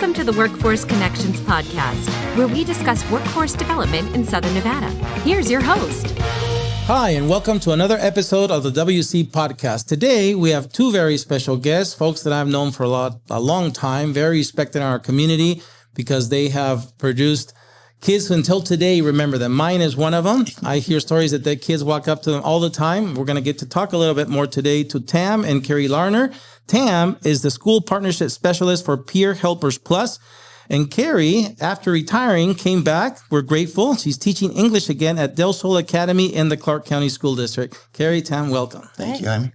Welcome to the Workforce Connections podcast, where we discuss workforce development in Southern Nevada. Here's your host. Hi, and welcome to another episode of the WC podcast. Today, we have two very special guests, folks that I've known for a long time, very respected in our community because they have produced kids who until today remember them. Mine is one of them. I hear stories that the kids walk up to them all the time. We're going to get to talk a little bit more today to Tam and Kerry Larnerd. Tam is the School Partnership Specialist for Peer Helpers Plus. And Kerry, after retiring, came back. We're grateful. She's teaching English again at Del Sol Academy in the Clark County School District. Kerry, Tam, welcome. Thank you, Jaime.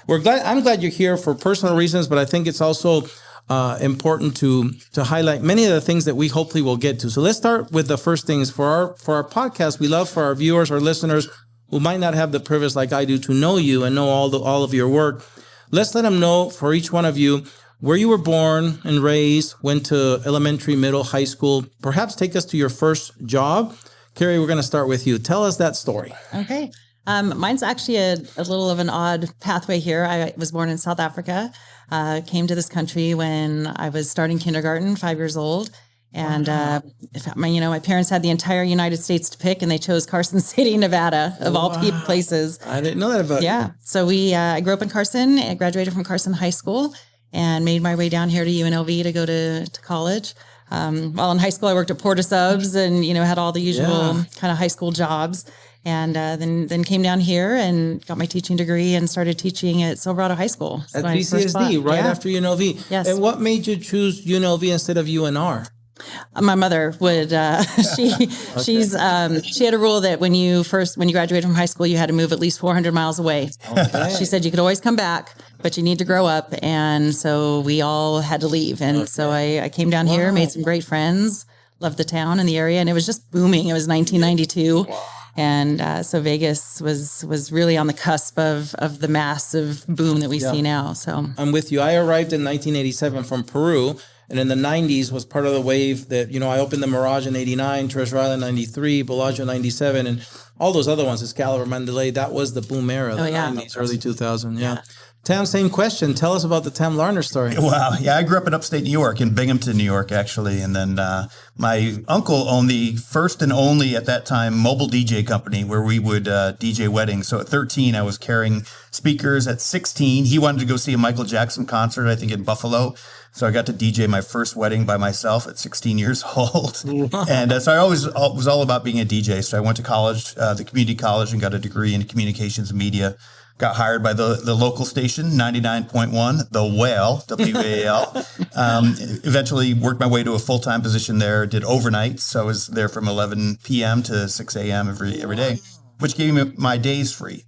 I'm glad you're here for personal reasons, but I think it's also important to highlight many of the things that we hopefully will get to. So let's start with the first things. For our podcast, we love for our viewers or listeners who might not have the privilege like I do to know you and know all of your work. Let's let them know for each one of you where you were born and raised, went to elementary, middle, high school. Perhaps take us to your first job. Kerry, we're going to start with you. Tell us that story. Okay. Mine's actually a little of an odd pathway here. I was born in South Africa, came to this country when I was starting kindergarten, 5 years old. And, my parents had the entire United States to pick, and they chose Carson City, Nevada, of all places. I didn't know that about you. Yeah. So I grew up in Carson. I graduated from Carson High School and made my way down here to UNLV to go to college. While in high school, I worked at Porta Subs and, had all the usual kind of high school jobs. And then came down here and got my teaching degree and started teaching at Silverado High School. At VCSD, right after UNLV. Yes. And what made you choose UNLV instead of UNR? My mother would, she had a rule that when you graduated from high school, you had to move at least 400 miles away. Okay. She said you could always come back, but you need to grow up. And so we all had to leave. And so I came down here, made some great friends, loved the town and the area, and it was just booming. It was 1992. Wow. And so Vegas was really on the cusp of the massive boom that we see now. So I'm with you. I arrived in 1987 from Peru. And in the 90s was part of the wave that, I opened the Mirage in 89, Treasure Island 93, Bellagio 97, and all those other ones, Excalibur, Mandalay. That was the boom era, the 90s, early 2000. Yeah. Tam, same question. Tell us about the Tam Larnerd story. Wow. Yeah, I grew up in upstate New York, in Binghamton, New York, actually. And then my uncle owned the first and only, at that time, mobile DJ company where we would DJ weddings. So at 13, I was carrying speakers. At 16, he wanted to go see a Michael Jackson concert, I think, in Buffalo. So I got to DJ my first wedding by myself at 16 years old. And so I always was all about being a DJ. So I went to college, the community college, and got a degree in communications and media. Got hired by the local station, 99.1, The Whale, W-A-L. Eventually worked my way to a full-time position there, did overnights. So I was there from 11 p.m. to 6 a.m. every day, which gave me my days free.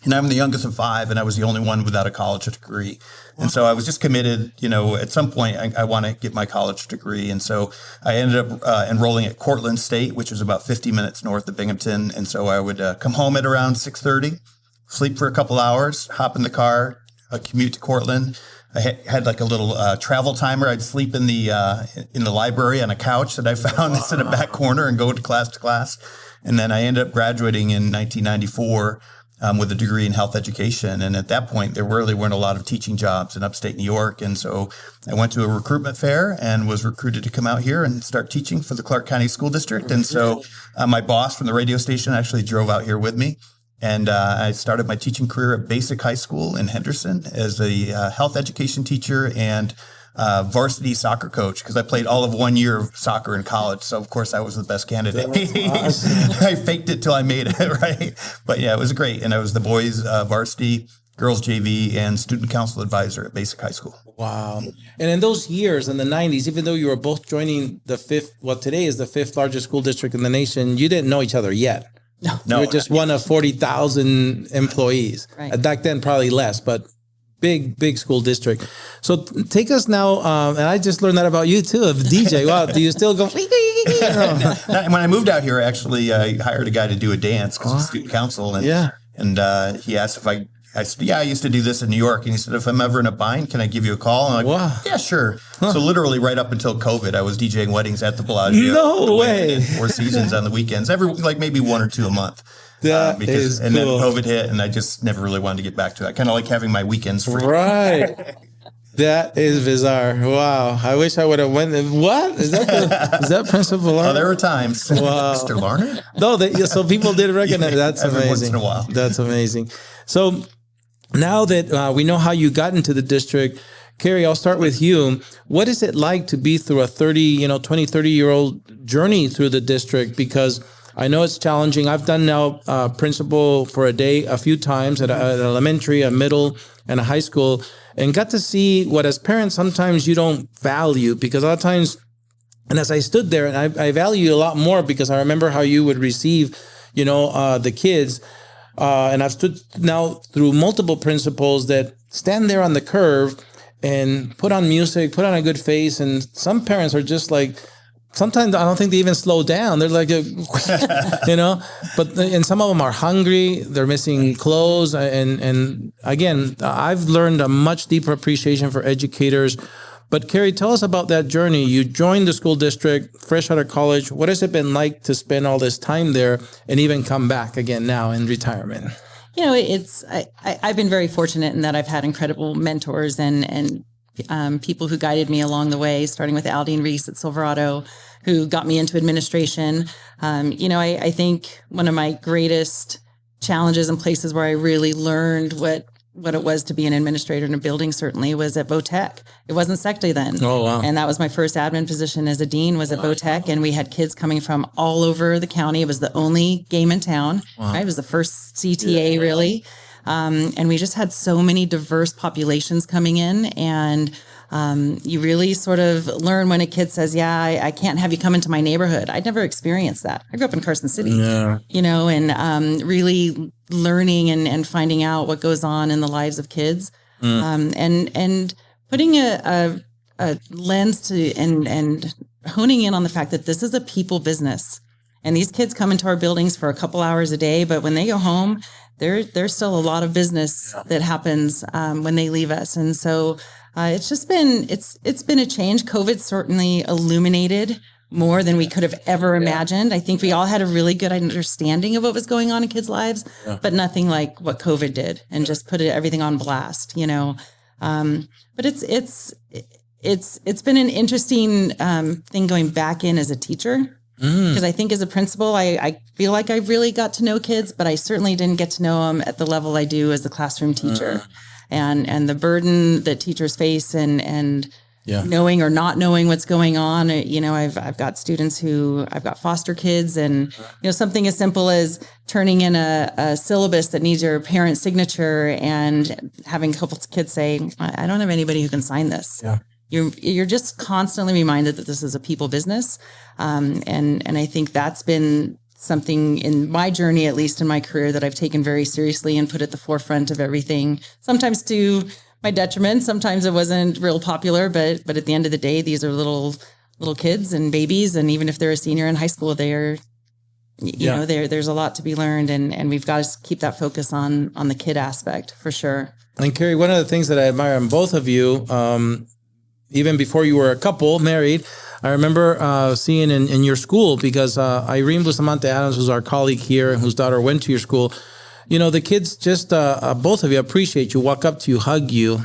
And I'm the youngest of five, and I was the only one without a college degree. And so I was just committed, at some point I want to get my college degree. And so I ended up enrolling at Cortland State, which was about 50 minutes north of Binghamton. And so I would come home at around 6:30, sleep for a couple hours, hop in the car, commute to Cortland. I had like a little travel timer. I'd sleep in the library on a couch that I found that's in a back corner and go to class. And then I ended up graduating in 1994. With a degree in health education. And at that point, there really weren't a lot of teaching jobs in upstate New York. And so I went to a recruitment fair and was recruited to come out here and start teaching for the Clark County School District. And so my boss from the radio station actually drove out here with me. And I started my teaching career at Basic High School in Henderson as a health education teacher and varsity soccer coach, because I played all of 1 year of soccer in college. So, of course, I was the best candidate. Awesome. I faked it till I made it, right? But, yeah, it was great. And I was the boys varsity, girls JV, and student council advisor at Basic High School. Wow. And in those years, in the 90s, even though you were both joining today is the fifth largest school district in the nation, you didn't know each other yet. No. You were just one of 40,000 employees. Right. Back then, probably less, but big school district. So take us now, and I just learned that about you too, of DJ. Wow, do you still go? When I moved out here, actually, I hired a guy to do a dance because of student council, and he asked if I said, I used to do this in New York, and he said, if I'm ever in a bind, can I give you a call? And I'm like, wow. Yeah, sure. Huh. So literally right up until COVID, I was DJing weddings at the Bellagio. No way. 4 seasons on the weekends, maybe 1 or 2 a month. That is cool. And then COVID hit, and I just never really wanted to get back to it. I kind of like having my weekends free. Right. That is bizarre. Wow. I wish I would have went. What? Is that Principal Larnerd? Oh, there were times. Wow. Mr. Larnerd? No, so people did recognize. That's Every amazing. once in a while. That's amazing. So now that we know how you got into the district, Kerry, I'll start with you. What is it like to be through a 30-year-old journey through the district? Because I know it's challenging. I've done now principal for a day a few times at an elementary, a middle, and a high school, and got to see what as parents sometimes you don't value, because a lot of times, and as I stood there, and I value a lot more because I remember how you would receive, the kids. And I've stood now through multiple principals that stand there on the curve and put on music, put on a good face. And some parents are just like, sometimes I don't think they even slow down. They're like, and some of them are hungry. They're missing clothes. And again, I've learned a much deeper appreciation for educators. But Kerry, tell us about that journey. You joined the school district fresh out of college. What has it been like to spend all this time there and even come back again now in retirement? I've been very fortunate in that I've had incredible mentors and people who guided me along the way, starting with Aldine Reese at Silverado, who got me into administration. I think one of my greatest challenges and places where I really learned what it was to be an administrator in a building certainly was at Votech. It wasn't SECTA then. Oh, wow. And that was my first admin position as a dean was at Votech. And we had kids coming from all over the county. It was the only game in town. Wow. Right? It was the first CTA really. And we just had so many diverse populations coming in, and you really sort of learn when a kid says, I can't have you come into my neighborhood. I'd never experienced that. I grew up in Carson City, and really learning and finding out what goes on in the lives of kids, and putting a lens to and honing in on the fact that this is a people business. And these kids come into our buildings for a couple hours a day, but when they go home, there's still a lot of business that happens when they leave us. And so it's just been it's been a change. COVID certainly illuminated more than we could have ever imagined. I think we all had a really good understanding of what was going on in kids' lives, but nothing like what COVID did and just put everything on blast, But it's been an interesting thing going back in as a teacher. Because I think as a principal, I feel like I really got to know kids, but I certainly didn't get to know them at the level I do as a classroom teacher. And the burden that teachers face and knowing or not knowing what's going on. I've got students I've got foster kids, and something as simple as turning in a syllabus that needs your parent's signature and having a couple of kids say, I don't have anybody who can sign this. Yeah. You're just constantly reminded that this is a people business. And I think that's been something in my journey, at least in my career, that I've taken very seriously and put at the forefront of everything, sometimes to my detriment. Sometimes it wasn't real popular, but at the end of the day, these are little kids and babies. And even if they're a senior in high school, there's a lot to be learned, and we've got to keep that focus on the kid aspect for sure. And Kerry, one of the things that I admire in both of you, even before you were a couple, married, I remember seeing in your school, because Irene Bustamante Adams was our colleague here, whose daughter went to your school. The kids just, both of you appreciate you, walk up to you, hug you,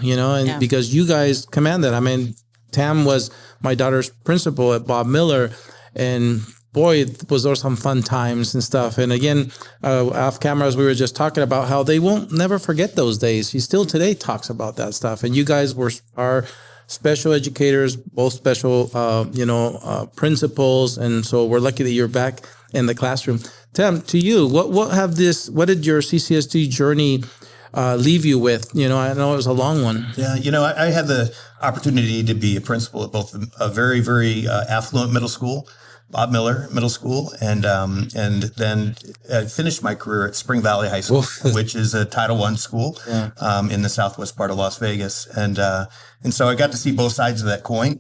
because you guys command that. I mean, Tam was my daughter's principal at Bob Miller, and boy, was there some fun times and stuff. And again, off cameras, we were just talking about how they won't never forget those days. She still today talks about that stuff. And you guys are special educators, both special, principals. And so we're lucky that you're back in the classroom. Tam, to you, what did your CCSD journey leave you with? I know it was a long one. Yeah. I had the opportunity to be a principal at both a very, very affluent middle school, Bob Miller Middle School, and then I finished my career at Spring Valley High School, which is a Title I school in the southwest part of Las Vegas, and so I got to see both sides of that coin.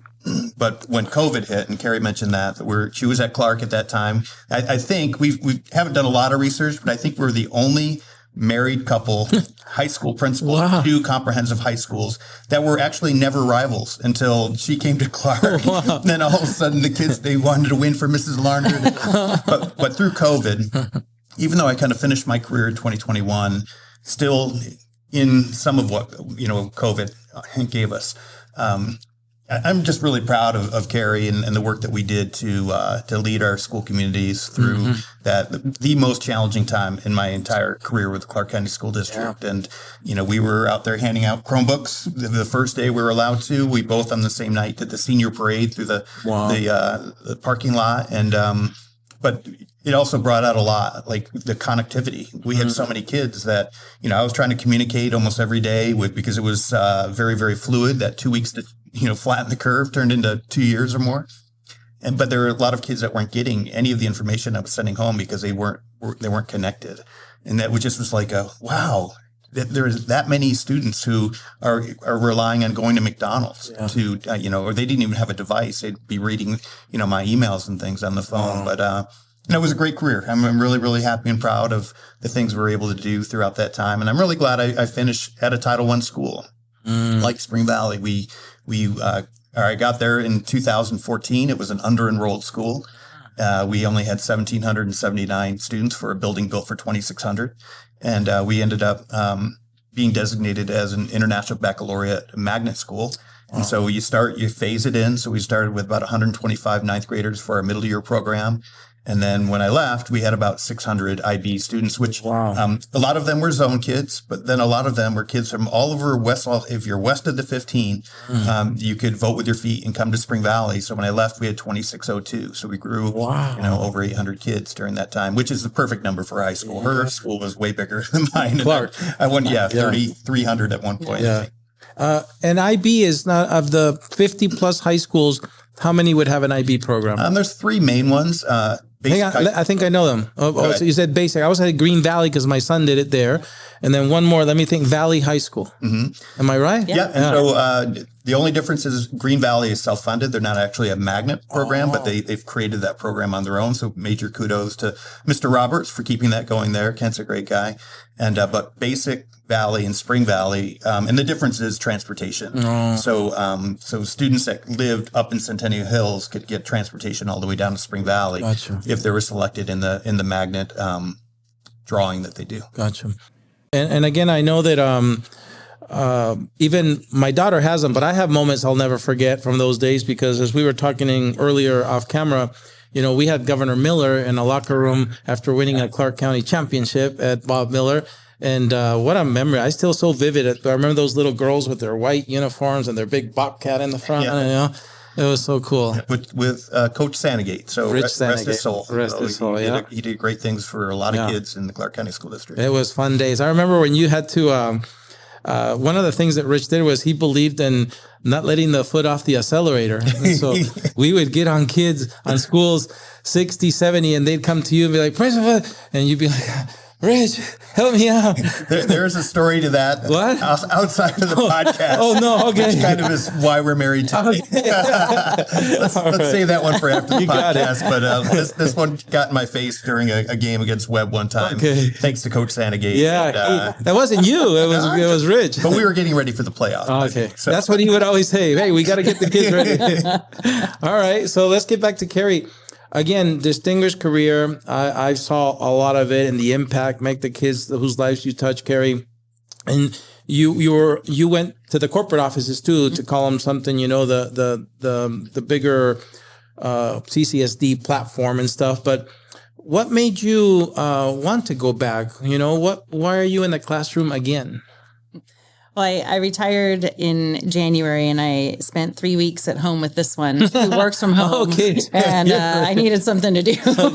But when COVID hit, and Kerry mentioned that she was at Clark at that time, I think we haven't done a lot of research, but I think we're the only married couple, high school principals, two comprehensive high schools that were actually never rivals until she came to Clark. Wow. Then all of a sudden the kids, they wanted to win for Mrs. Larnerd. but through COVID, even though I kind of finished my career in 2021, still in some of what, COVID gave us, I'm just really proud of Kerry and the work that we did to lead our school communities through the most challenging time in my entire career with the Clark County School District. And, we were out there handing out Chromebooks the first day we were allowed to. We both on the same night did the senior parade through the parking lot. And, but it also brought out a lot, like the connectivity. We had so many kids that, I was trying to communicate almost every day because it was very, very fluid. That 2 weeks to flatten the curve turned into 2 years or more. But there were a lot of kids that weren't getting any of the information I was sending home because they weren't connected. And that was like wow, that there's that many students who are relying on going to McDonald's to, or they didn't even have a device. They'd be reading, my emails and things on the phone. But, it was a great career. I'm really, really happy and proud of the things we were able to do throughout that time. And I'm really glad I finished at a Title I school like Spring Valley. I got there in 2014. It was an under-enrolled school. We only had 1,779 students for a building built for 2,600. And we ended up being designated as an International Baccalaureate magnet school. And so you phase it in. So we started with about 125 ninth graders for our middle year program. And then when I left, we had about 600 IB students, which a lot of them were zone kids, but then a lot of them were kids from all over if you're west of the 15, you could vote with your feet and come to Spring Valley. So when I left, we had 2,602. So we grew, over 800 kids during that time, which is the perfect number for high school. Her school was way bigger than mine. Clark. I won, 3,300 at one point. Yeah. And IB is not, of the 50 plus high schools, how many would have an IB program? There's three main ones. I think I know them. So you said basic. I was at Green Valley because my son did it there. And then one more, let me think, Valley High School. Am I right? Yeah. And so the only difference is Green Valley is self-funded. They're not actually a magnet program, but they've created that program on their own. So major kudos to Mr. Roberts for keeping that going there. Kent's a great guy. And but Basic Valley and Spring Valley, and the difference is transportation. So students that lived up in Centennial Hills could get transportation all the way down to Spring Valley if they were selected in the magnet drawing that they do. Gotcha. And again, I know that even my daughter has them, but I have moments I'll never forget from those days because as we were talking earlier off camera, we had Governor Miller in a locker room after winning a Clark County championship at Bob Miller. And what a memory. I still so vivid. I remember those little girls with their white uniforms and their big bobcat in the front. It was so cool. With Coach Sandegate. So rest his soul. Rest his soul, He did great things for a lot of kids in the Clark County School District. It was fun days. I remember when you had to, one of the things that Rich did was he believed in not letting the foot off the accelerator. And so we would get on kids on schools 60, 70, and they'd come to you and be like, Principal, and you'd be like, Rich, help me out. There's a story to that. What? Outside of the podcast. Oh, no. Okay. Which kind of is why we're married today. Let's save that one for after the podcast. But this one got in my face during a game against Webb one time. Okay. Thanks to Coach Sandegate. Yeah. That wasn't you. It was Rich. But we were getting ready for the playoffs. Okay. So. That's what he would always say. Hey, we got to get the kids ready. All right. So let's get back to Kerry. Again, distinguished career. I saw a lot of it and the impact, make the kids whose lives you touch, Kerry. And you went to the corporate offices too to call them something, the bigger CCSD platform and stuff. But what made you want to go back? Why are you in the classroom again? Well, I retired in January and I spent 3 weeks at home with this one who works from home. Okay. And I needed something to do. Still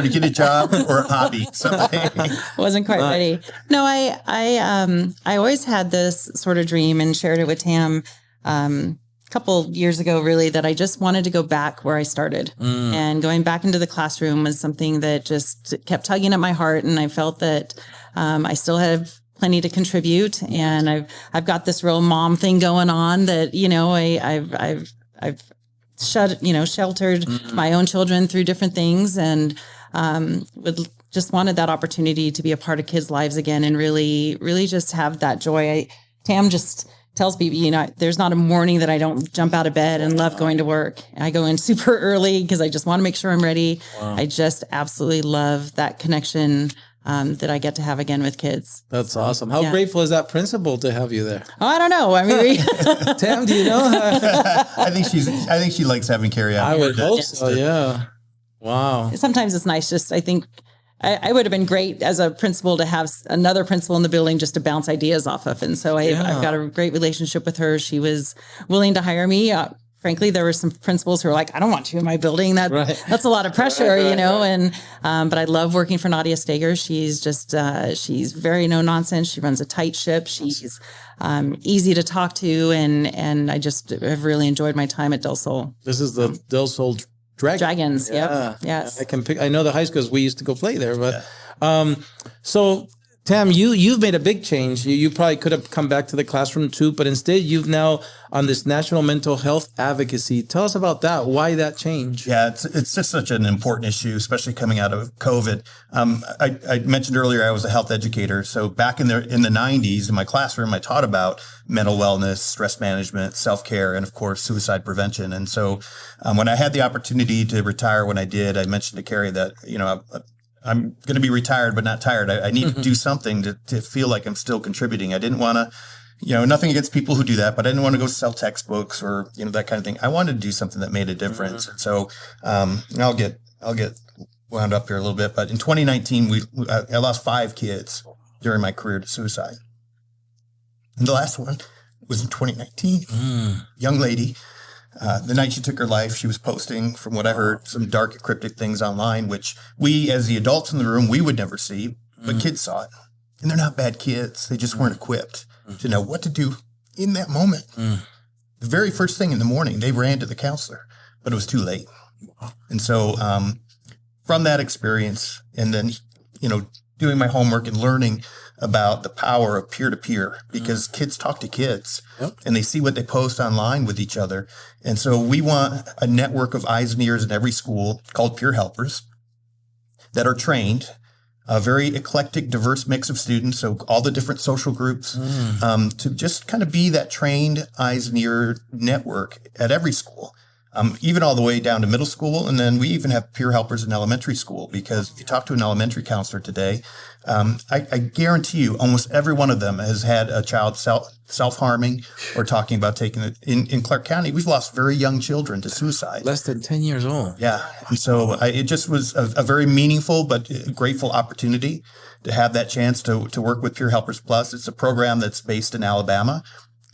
to get a job or a hobby someday. Wasn't quite ready. No, I always had this sort of dream and shared it with Tam a couple years ago, really, that I just wanted to go back where I started. And going back into the classroom was something that just kept tugging at my heart. And I felt that I still have plenty to contribute, and I've got this real mom thing going on that I've sheltered my own children through different things, and just wanted that opportunity to be a part of kids' lives again, and really just have that joy. Tam just tells people, there's not a morning that I don't jump out of bed and love going to work. I go in super early because I just want to make sure I'm ready. Wow. I just absolutely love that connection that I get to have again with kids. That's awesome. How grateful is that principal to have you there? Oh, I don't know. I mean, Tam, do you know? I think she likes having Kerry out. I would hope so. Yeah. Wow. Sometimes it's nice. I think I would have been great as a principal to have another principal in the building just to bounce ideas off of. And so I've got a great relationship with her. She was willing to hire me. Frankly, there were some principals who were like, I don't want you in my building. That's a lot of pressure, And, but I love working for Nadia Steger. She's just, she's very no nonsense. She runs a tight ship. She's, easy to talk to. And I just have really enjoyed my time at Del Sol. This is the Del Sol Dragons. Yep. Yes. I know the high schools. We used to go play there, but, so Tam, you've made a big change. You probably could have come back to the classroom too, but instead you've now on this national mental health advocacy. Tell us about that. Why that change? Yeah, it's just such an important issue, especially coming out of COVID. I mentioned earlier I was a health educator, so back in the 90s in my classroom, I taught about mental wellness, stress management, self-care, and of course suicide prevention. And so when I had the opportunity to retire, when I did, I mentioned to Kerry that I'm going to be retired, but not tired. I need to do something to feel like I'm still contributing. I didn't want to, nothing against people who do that, but I didn't want to go sell textbooks or, that kind of thing. I wanted to do something that made a difference. And so, I'll get wound up here a little bit, but in 2019, I lost 5 kids during my career to suicide. And the last one was in 2019, young lady. The night she took her life, she was posting, from what I heard, some dark, cryptic things online, which we, as the adults in the room, we would never see, but kids saw it. And they're not bad kids. They just weren't equipped to know what to do in that moment. The very first thing in the morning, they ran to the counselor, but it was too late. And so from that experience, and then, doing my homework and learning about the power of peer-to-peer, because kids talk to kids and they see what they post online with each other. And so we want a network of eyes and ears in every school called peer helpers that are trained, a very eclectic, diverse mix of students. So all the different social groups, to just kind of be that trained eyes and ear network at every school. Even all the way down to middle school. And then we even have peer helpers in elementary school, because if you talk to an elementary counselor today, I guarantee you almost every one of them has had a child self-harming or talking about taking it. In Clark County, we've lost very young children to suicide. Less than 10 years old. Yeah. And so it just was a very meaningful but grateful opportunity to have that chance to work with Peer Helpers Plus. It's a program that's based in Alabama.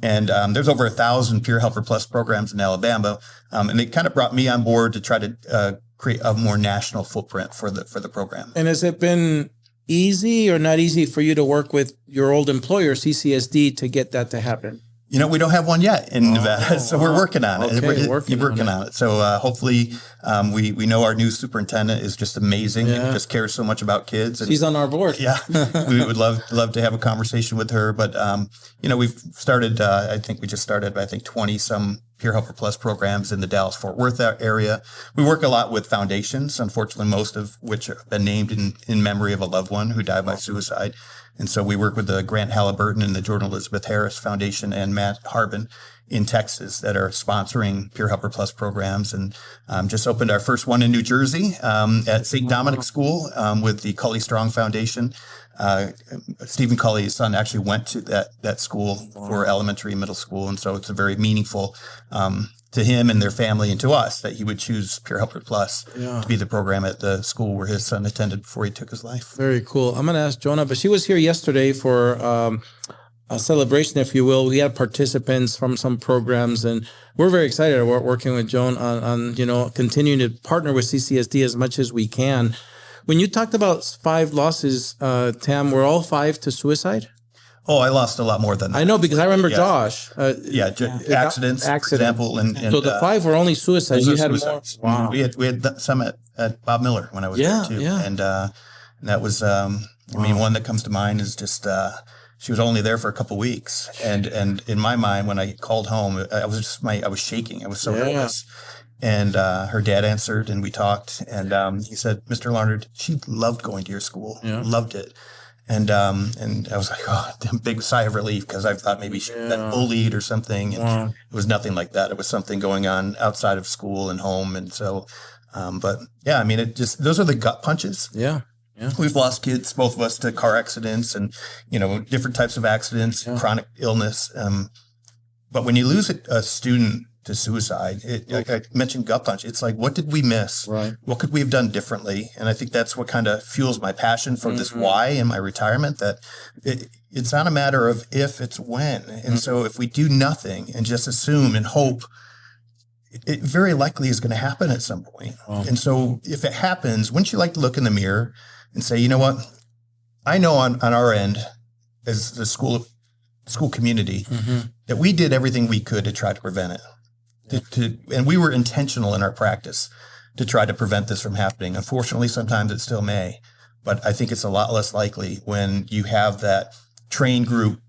And there's over 1,000 Peer Helper Plus programs in Alabama, and it kind of brought me on board to try to create a more national footprint for the program. And has it been easy or not easy for you to work with your old employer, CCSD, to get that to happen? We don't have one yet in Nevada, so we're working on it. Okay, We're working on it. So hopefully we know our new superintendent is just amazing and just cares so much about kids. And she's on our board. Yeah, we would love to have a conversation with her. But we've started. I think we just started. 20 some Peer Helper Plus programs in the Dallas-Fort Worth area. We work a lot with foundations, unfortunately, most of which have been named in memory of a loved one who died by suicide. And so we work with the Grant Halliburton and the Jordan Elizabeth Harris Foundation and Matt Harbin in Texas that are sponsoring Peer Helper Plus programs. And just opened our first one in New Jersey at St. Dominic School with the Cully Strong Foundation. Stephen Cully's son actually went to that school for elementary and middle school. And so it's a very meaningful to him and their family and to us that he would choose Peer Helper Plus to be the program at the school where his son attended before he took his life. Very cool. I'm going to ask Jonah, but she was here yesterday for a celebration, if you will. We had participants from some programs, and we're very excited about working with Joan on continuing to partner with CCSD as much as we can. When you talked about 5 losses, Tam, were all 5 to suicide? Oh, I lost a lot more than that. I know, because I remember Josh. Accidents, for example. And so the 5 were only suicides. You had more. Wow. We had some at Bob Miller when I was there too. Yeah. And that was, one that comes to mind is just, she was only there for a couple of weeks. And in my mind, when I called home, I was shaking. I was so nervous. And her dad answered, and we talked. And he said, "Mr. Larnerd, she loved going to your school, loved it." And I was like, a big sigh of relief, because I thought maybe she had been bullied or something. And it was nothing like that. It was something going on outside of school and home. And so, those are the gut punches. Yeah. We've lost kids, both of us, to car accidents and, different types of accidents, chronic illness. But when you lose a student to suicide, I mentioned gut punch. It's like, what did we miss? Right. What could we have done differently? And I think that's what kind of fuels my passion for this why in my retirement, that it's not a matter of if, it's when. And so if we do nothing and just assume and hope, it very likely is going to happen at some point. Wow. And so if it happens, wouldn't you like to look in the mirror and say, you know what? I know on our end as the school community that we did everything we could to try to prevent it. And we were intentional in our practice to try to prevent this from happening. Unfortunately, sometimes it still may, but I think it's a lot less likely when you have that trained group.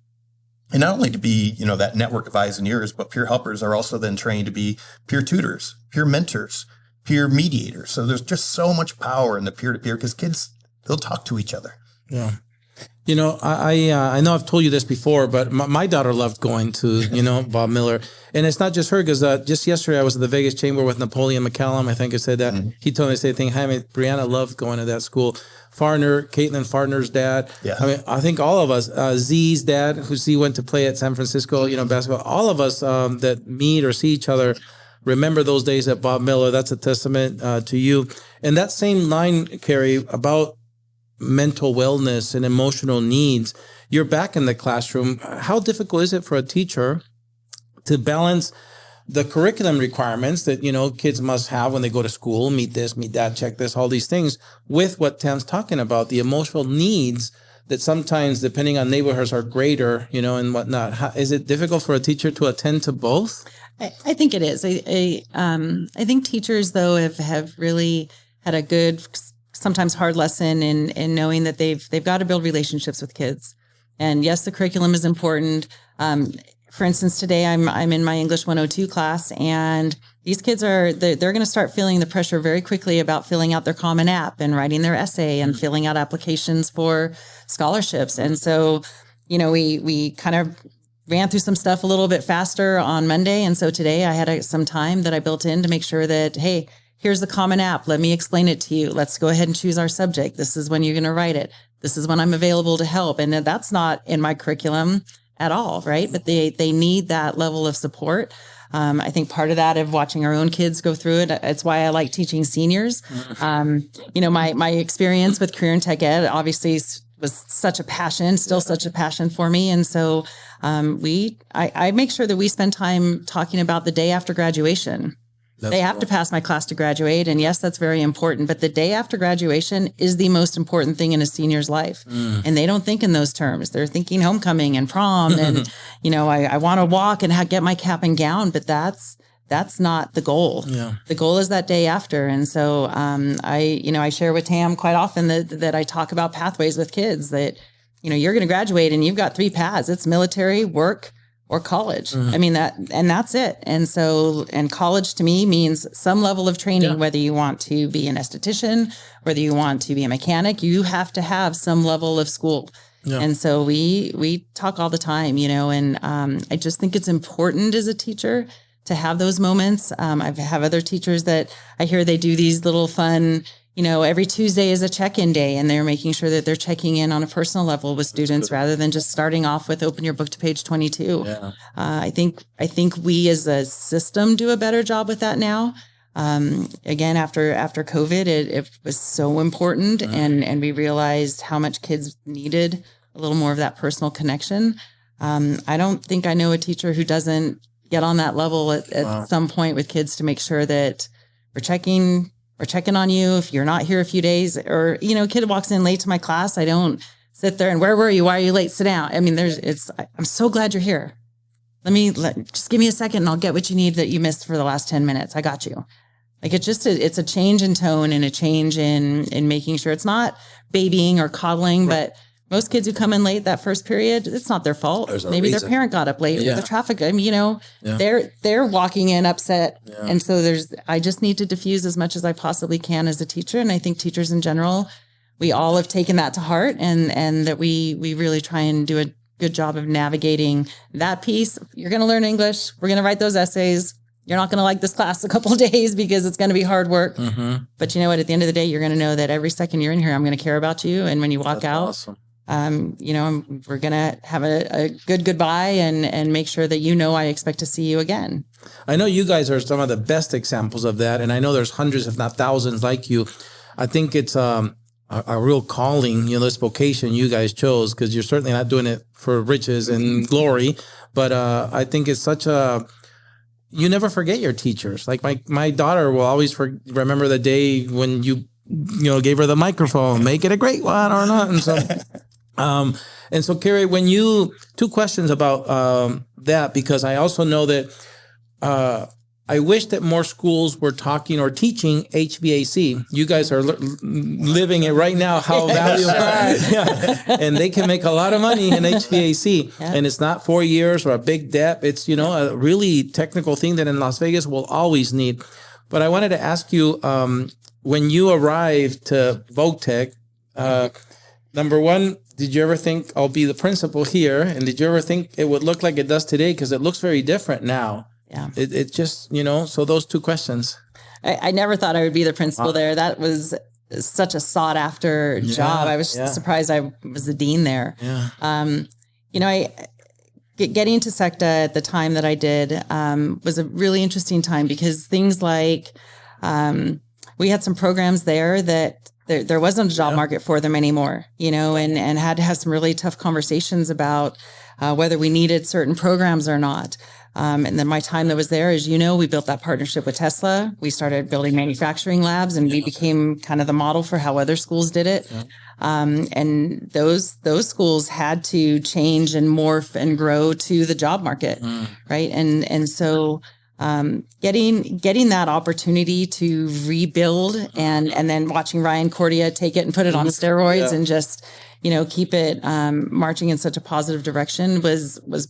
And not only to be, that network of eyes and ears, but peer helpers are also then trained to be peer tutors, peer mentors, peer mediators. So there's just so much power in the peer-to-peer, because kids, they'll talk to each other. Yeah. I know I've told you this before, but my daughter loved going to, Bob Miller. And it's not just her, because just yesterday I was at the Vegas Chamber with Napoleon McCallum. I think I said that. He told me the same thing. Brianna loved going to that school. Caitlin Farner's dad. Yeah. I think all of us, Z's dad, who went to play at San Francisco, basketball, all of us that meet or see each other remember those days at Bob Miller. That's a testament to you. And that same line, Kerry, about mental wellness and emotional needs, you're back in the classroom. How difficult is it for a teacher to balance the curriculum requirements that, kids must have when they go to school, meet this, meet that, check this, all these things, with what Tam's talking about, the emotional needs that sometimes, depending on neighborhoods, are greater, and whatnot? Is it difficult for a teacher to attend to both? I think it is. I think teachers, though, have really had a good, sometimes hard lesson in knowing that they've got to build relationships with kids. And yes, the curriculum is important. For instance, today I'm in my English 102 class, and these kids they're going to start feeling the pressure very quickly about filling out their Common App and writing their essay and filling out applications for scholarships. And so, we kind of ran through some stuff a little bit faster on Monday. And so today I had some time that I built in to make sure that, hey, here's the Common App. Let me explain it to you. Let's go ahead and choose our subject. This is when you're going to write it. This is when I'm available to help. And that's not in my curriculum at all, right? But they need that level of support. I think part of that, of watching our own kids go through it, it's why I like teaching seniors. My experience with career and tech ed obviously was such a passion, still such a passion for me. And so I make sure that we spend time talking about the day after graduation. They have to pass my class to graduate. And yes, that's very important. But the day after graduation is the most important thing in a senior's life. And they don't think in those terms. They're thinking homecoming and prom and, I want to walk and get my cap and gown, but that's not the goal. Yeah. The goal is that day after. And so I share with Tam quite often that I talk about pathways with kids, that, you're going to graduate and you've got 3 paths. It's military, work, or college. I mean, that's it. And so, and college to me means some level of training, whether you want to be an esthetician, whether you want to be a mechanic, you have to have some level of school. Yeah. And so we talk all the time, and I just think it's important as a teacher to have those moments. I have other teachers that I hear they do these little fun, every Tuesday is a check-in day, and they're making sure that they're checking in on a personal level with students rather than just starting off with open your book to page 22. Yeah. I think we as a system do a better job with that now. Again, after COVID, it was so important, and we realized how much kids needed a little more of that personal connection. I don't think I know a teacher who doesn't get on that level at some point with kids to make sure that we're checking on you. If you're not here a few days, or, a kid walks in late to my class, I don't sit there and, where were you? Why are you late? Sit down. I mean, I'm so glad you're here. Just give me a second and I'll get what you need that you missed for the last 10 minutes. I got you. Like, it's a change in tone and a change in making sure it's not babying or coddling, but most kids who come in late that first period, it's not their fault. Maybe their parent got up late with the traffic. I mean, they're walking in upset. Yeah. And so I just need to diffuse as much as I possibly can as a teacher. And I think teachers in general, we all have taken that to heart, and that we really try and do a good job of navigating that piece. You're going to learn English. We're going to write those essays. you're not going to like this class a couple of days because it's going to be hard work. But you know what? At the end of the day, you're going to know that every second you're in here, I'm going to care about you. And when you walk out, awesome. We're going to have a good goodbye and make sure that I expect to see you again. I know you guys are some of the best examples of that. And I know there's hundreds, if not thousands like you. I think it's a real calling, this vocation you guys chose, because you're certainly not doing it for riches and glory. But I think it's you never forget your teachers. Like my daughter will always remember the day when you gave her the microphone, make it a great one or not. And so, Kerry, two questions about that, because I also know that I wish that more schools were talking or teaching HVAC. You guys are living it right now, how valuable. And they can make a lot of money in HVAC. Yeah. And it's not 4 years or a big debt. It's, a really technical thing that in Las Vegas we'll always need. But I wanted to ask you, when you arrived to VoTech, number one, did you ever think I'll be the principal here? And did you ever think it would look like it does today? Because it looks very different now. Yeah. It just, so those two questions. I never thought I would be the principal there. That was such a sought after job. I was surprised I was the dean there. Yeah. Getting to SECTA at the time that I did was a really interesting time, because things like we had some programs there that there wasn't a job market for them anymore, and had to have some really tough conversations about whether we needed certain programs or not. And then my time that was there, as we built that partnership with Tesla. We started building manufacturing labs, and we became kind of the model for how other schools did it. Yeah. And those schools had to change and morph and grow to the job market, right? And so getting that opportunity to rebuild and then watching Ryan Cordia take it and put it on steroids and just keep it marching in such a positive direction was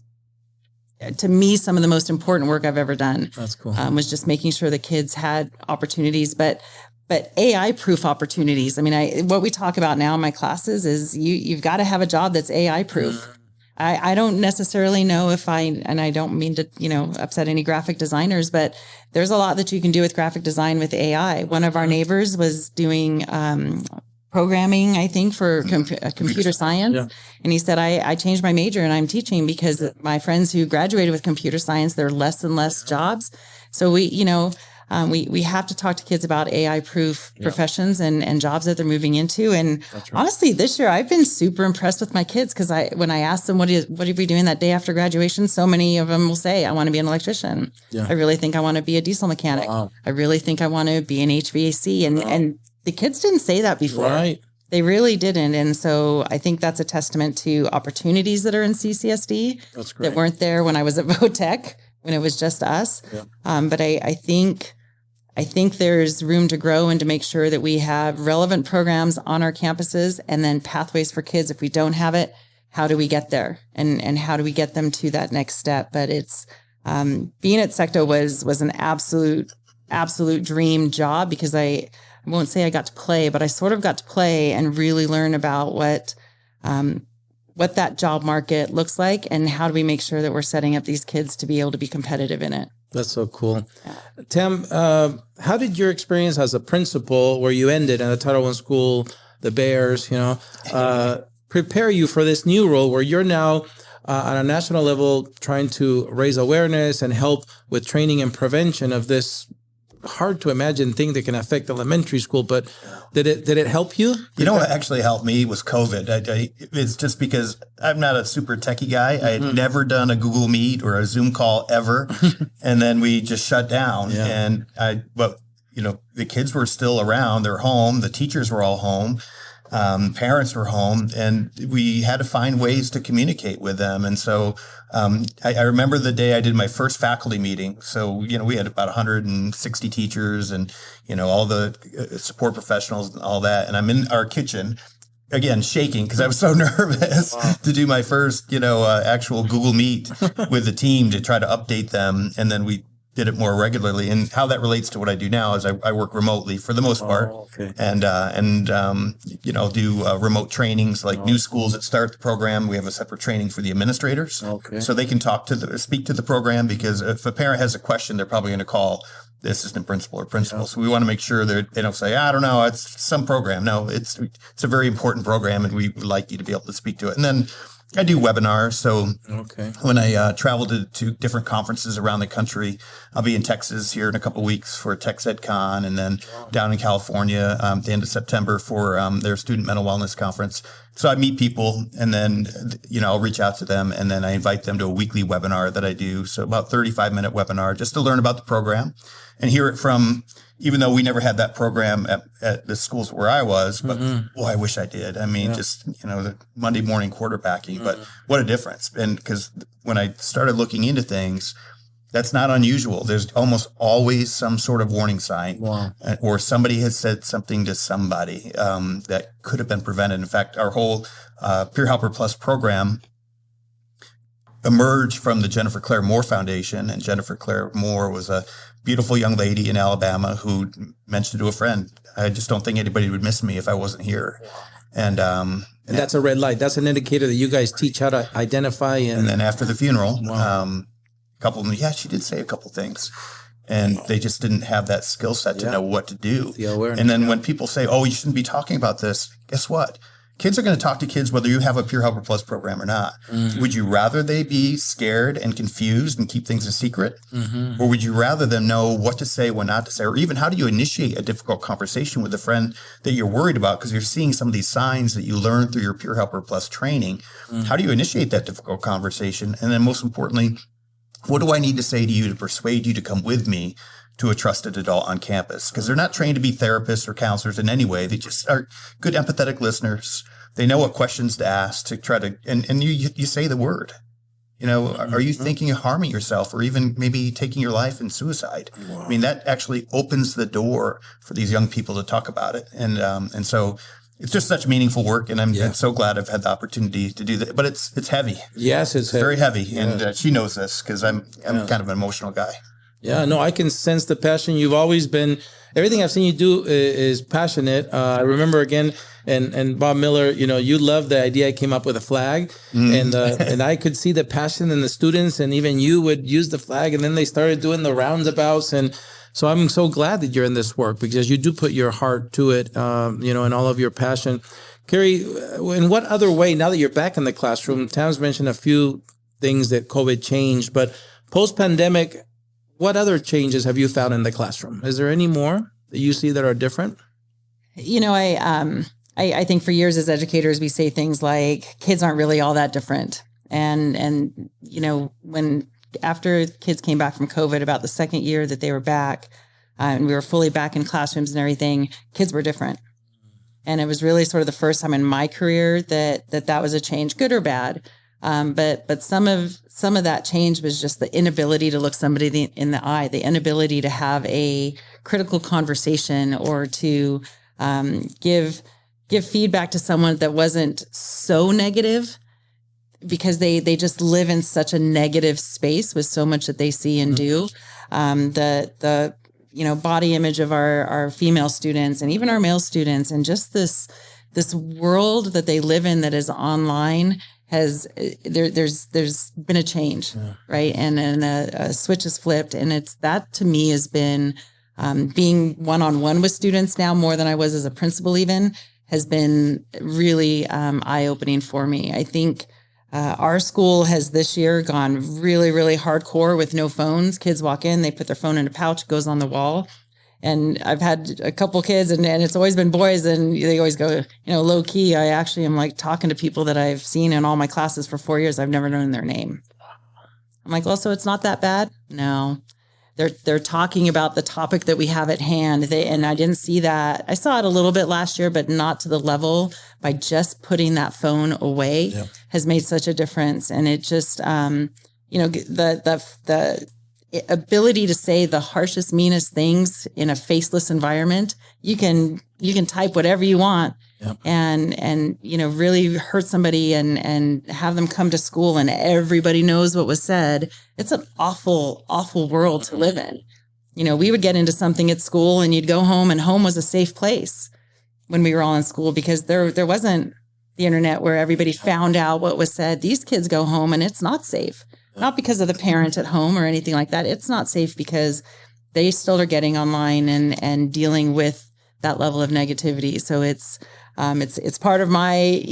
to me some of the most important work I've ever done. That's cool. Was just making sure the kids had opportunities, but AI proof opportunities. I mean, what we talk about now in my classes is you've got to have a job that's AI proof. I don't necessarily know and I don't mean to, upset any graphic designers, but there's a lot that you can do with graphic design with AI. One of our neighbors was doing programming, I think, for computer science. Yeah. And he said, I changed my major and I'm teaching because my friends who graduated with computer science, there are less and less jobs. So we have to talk to kids about AI-proof professions and jobs that they're moving into. And honestly, this year I've been super impressed with my kids, because when I asked them, what are we doing that day after graduation? So many of them will say, I want to be an electrician. Yeah. I really think I want to be a diesel mechanic. Wow. I really think I want to be an HVAC. And the kids didn't say that before. Right. They really didn't. And so I think that's a testament to opportunities that are in CCSD that weren't there when I was at VoTech, when it was just us. Yeah. But I think there's room to grow and to make sure that we have relevant programs on our campuses, and then pathways for kids. If we don't have it, how do we get there? And how do we get them to that next step? But it's being at SECTA was an absolute dream job, because I won't say I got to play, but I sort of got to play and really learn about what that job market looks like, and how do we make sure that we're setting up these kids to be able to be competitive in it. That's so cool. Yeah. Tam, how did your experience as a principal, where you ended at a Title I school, the Bears, prepare you for this new role where you're now on a national level trying to raise awareness and help with training and prevention of this hard to imagine thing that can affect elementary school? But did it help you? What actually helped me was COVID. It's just because I'm not a super techie guy. I had never done a Google Meet or a Zoom call ever. And then we just shut down. Yeah. And the kids were still around. They're home. The teachers were all home. Parents were home, and we had to find ways to communicate with them. And so I remember the day I did my first faculty meeting. So, we had about 160 teachers and, all the support professionals and all that. And I'm in our kitchen, again, shaking because I was so nervous to do my first, actual Google Meet with the team to try to update them. And then we did it more regularly. And how that relates to what I do now is I work remotely for the most part, and do remote trainings like new schools that start the program. We have a separate training for the administrators, so they can speak to the program, because if a parent has a question, they're probably going to call the assistant principal or principal. So we want to make sure that they don't say, I don't know, it's some program. No, it's a very important program, and we would like you to be able to speak to it. And then I do webinars. So when I travel to different conferences around the country, I'll be in Texas here in a couple of weeks for TexEdCon, and then down in California at the end of September for their Student Mental Wellness Conference. So I meet people, and then, I'll reach out to them, and then I invite them to a weekly webinar that I do. So about 35-minute webinar just to learn about the program and hear it from, even though we never had that program at the schools where I was, but boy, I wish I did. I mean, the Monday morning quarterbacking, but what a difference. And because when I started looking into things, that's not unusual. There's almost always some sort of warning sign, or somebody has said something to somebody that could have been prevented. In fact, our whole Peer Helper Plus program emerged from the Jennifer Claire Moore Foundation, and Jennifer Claire Moore was a beautiful young lady in Alabama who mentioned to a friend, I just don't think anybody would miss me if I wasn't here. And that's a red light. That's an indicator that you guys teach how to identify. And then after the funeral, a couple of them, she did say a couple things. And they just didn't have that skill set to know what to do. The awareness. And then when people say, you shouldn't be talking about this, guess what? Kids are going to talk to kids whether you have a Peer Helper Plus program or not. Would you rather they be scared and confused and keep things a secret? Or would you rather them know what to say, what not to say? Or even how do you initiate a difficult conversation with a friend that you're worried about because you're seeing some of these signs that you learned through your Peer Helper Plus training? How do you initiate that difficult conversation? And then most importantly, what do I need to say to you to persuade you to come with me to a trusted adult on campus? Because they're not trained to be therapists or counselors in any way. They just are good, empathetic listeners. They know what questions to ask to try to, and you say the word. Are you thinking of harming yourself or even maybe taking your life in suicide? I mean, that actually opens the door for these young people to talk about it. And so it's just such meaningful work, and I'm so glad I've had the opportunity to do that. But it's heavy. Yes, it's very heavy, and she knows this because I'm kind of an emotional guy. Yeah, no, I can sense the passion. You've always been, everything I've seen you do is passionate. I remember again, and Bob Miller, you loved the idea I came up with a flag, and I could see the passion in the students, and even you would use the flag, and then they started doing the roundabouts. And so I'm so glad that you're in this work because you do put your heart to it, and all of your passion. Kerry, in what other way, now that you're back in the classroom, Tam's mentioned a few things that COVID changed, but post-pandemic, what other changes have you found in the classroom? Is there any more that you see that are different? I think for years as educators, we say things like kids aren't really all that different. And when after kids came back from COVID, about the second year that they were back and we were fully back in classrooms and everything, kids were different. And it was really sort of the first time in my career that was a change, good or bad. But some of that change was just the inability to look somebody in the eye, the inability to have a critical conversation or to give feedback to someone that wasn't so negative, because they just live in such a negative space with so much that they see and do. The body image of our female students and even our male students, and just this world that they live in that is online there's been a change, right? And a switch is flipped. And that to me has been being one-on-one with students now more than I was as a principal even, has been really eye-opening for me. I think our school has this year gone really, really hardcore with no phones. Kids walk in, they put their phone in a pouch, it goes on the wall. And I've had a couple kids and it's always been boys, and they always go, low key. I actually am like talking to people that I've seen in all my classes for 4 years. I've never known their name. I'm like, well, so it's not that bad? No. They're talking about the topic that we have at hand. And I didn't see that. I saw it a little bit last year, but not to the level. By just putting that phone away has made such a difference. And it just, the ability to say the harshest, meanest things in a faceless environment. You can type whatever you want, and really hurt somebody and have them come to school and everybody knows what was said. It's an awful, awful world to live in. We would get into something at school and you'd go home, and home was a safe place when we were all in school, because there wasn't the internet where everybody found out what was said. These kids go home and it's not safe, not because of the parent at home or anything like that. It's not safe because they still are getting online and dealing with that level of negativity. So it's part of my,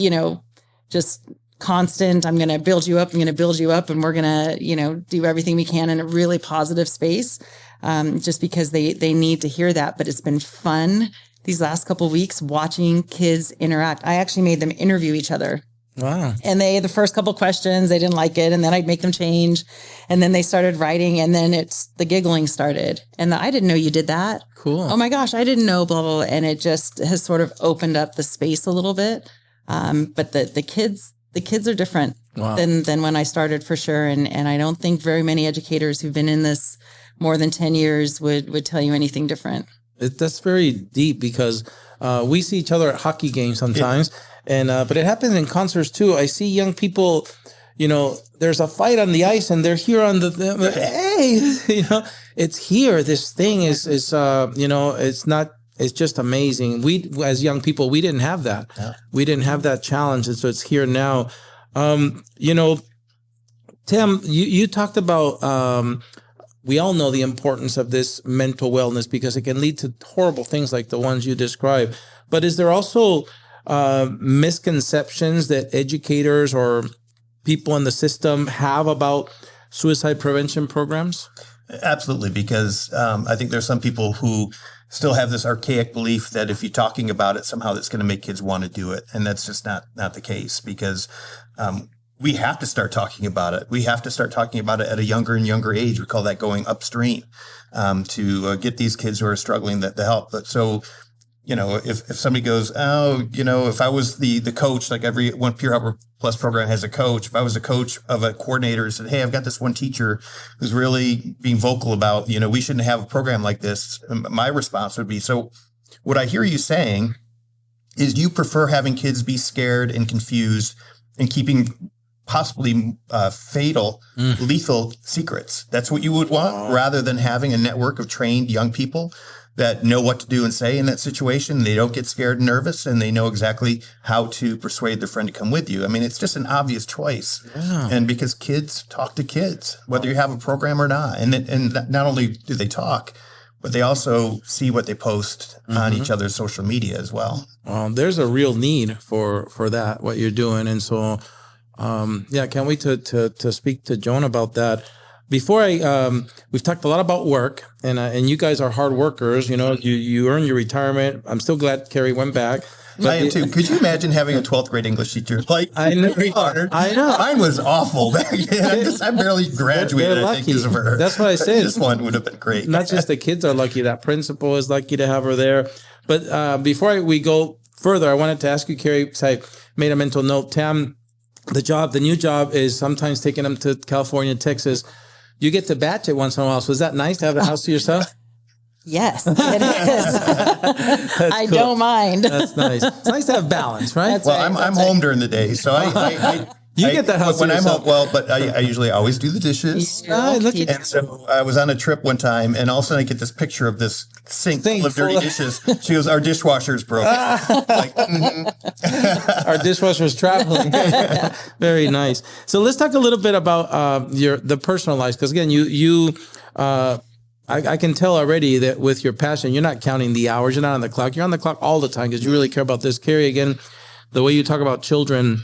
just constant, I'm going to build you up, and we're going to, do everything we can in a really positive space, just because they need to hear that. But it's been fun these last couple of weeks watching kids interact. I actually made them interview each other. Wow. And the first couple questions, they didn't like it. And then I'd make them change. And then they started writing, and then the giggling started. And I didn't know you did that. Cool. Oh my gosh, I didn't know, blah, blah, blah. And it just has sort of opened up the space a little bit. But the kids are different than when I started, for sure. And I don't think very many educators who've been in this more than 10 years would tell you anything different. That's very deep, because we see each other at hockey games sometimes. But it happens in concerts too. I see young people, there's a fight on the ice and they're here on hey, it's here. This thing is it's just amazing. We, as young people, we didn't have that. Yeah. We didn't have that challenge. And so it's here now. Tim, you talked about, we all know the importance of this mental wellness, because it can lead to horrible things like the ones you described. But is there also misconceptions that educators or people in the system have about suicide prevention programs? Absolutely, because I think there's some people who still have this archaic belief that if you're talking about it, somehow that's going to make kids want to do it. And that's just not the case, because we have to start talking about it. We have to start talking about it at a younger and younger age. We call that going upstream, to get these kids who are struggling the help. But so, if somebody goes, if I was the coach, like every one Peer Helper Plus program has a coach. If I was a coach of a coordinator and said, hey, I've got this one teacher who's really being vocal about, we shouldn't have a program like this, my response would be, so what I hear you saying is you prefer having kids be scared and confused and keeping possibly fatal, lethal secrets. That's what you would want, rather than having a network of trained young people that know what to do and say in that situation. They don't get scared and nervous, and they know exactly how to persuade their friend to come with you. I mean, it's just an obvious choice. Yeah. And because kids talk to kids, whether you have a program or not. And not only do they talk, but they also see what they post on each other's social media as well. There's a real need for that, what you're doing. And so, can't wait to speak to Joan about that. Before we've talked a lot about work, and you guys are hard workers. You earned your retirement. I'm still glad Kerry went back. I am too. Could you imagine having a 12th grade English teacher like I know. Larnerd? I know. Mine was awful back then. I barely graduated. They're I think, because of her. That's what I said. This one would have been great. Not just the kids are lucky; that principal is lucky to have her there. But before we go further, I wanted to ask you, Kerry, because I made a mental note. Tam, the new job is sometimes taking them to California, Texas. You get to batch it once in a while. So is that nice to have the house to yourself? Yes, it is. I don't mind. That's nice. It's nice to have balance, right? I'm home during the day, so you get that house when to I'm yourself. home. Well, but I usually always do the dishes. And so I was on a trip one time, and all of a sudden I get this picture of this sink full of dirty dishes. She goes, "Our dishwasher's broken." Our dishwasher's traveling. Very nice. So let's talk a little bit about the personal life, because again, I can tell already that with your passion, you're not counting the hours, you're not on the clock. You're on the clock all the time because you really care about this. Kerry, again, the way you talk about children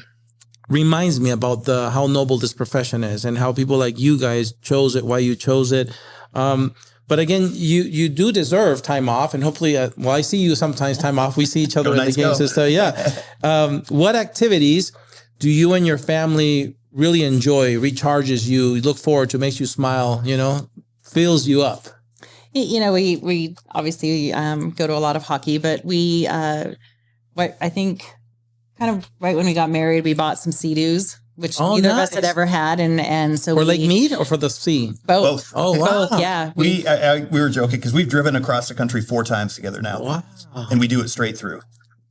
reminds me about how noble this profession is and how people like you guys chose it, why you chose it. But again, you do deserve time off, and hopefully, I see you sometimes time off. We see each other in the games and stuff. Yeah. What activities do you and your family really enjoy, recharges you, look forward to, makes you smile, fills you up? We obviously go to a lot of hockey, but we, I think kind of right when we got married, we bought some Sea-Doos, which neither of us had ever had. And so for Lake Mead or for the sea? Both. Oh, wow. Both, yeah. We were joking because we've driven across the country 4 times together now. Wow. And we do it straight through.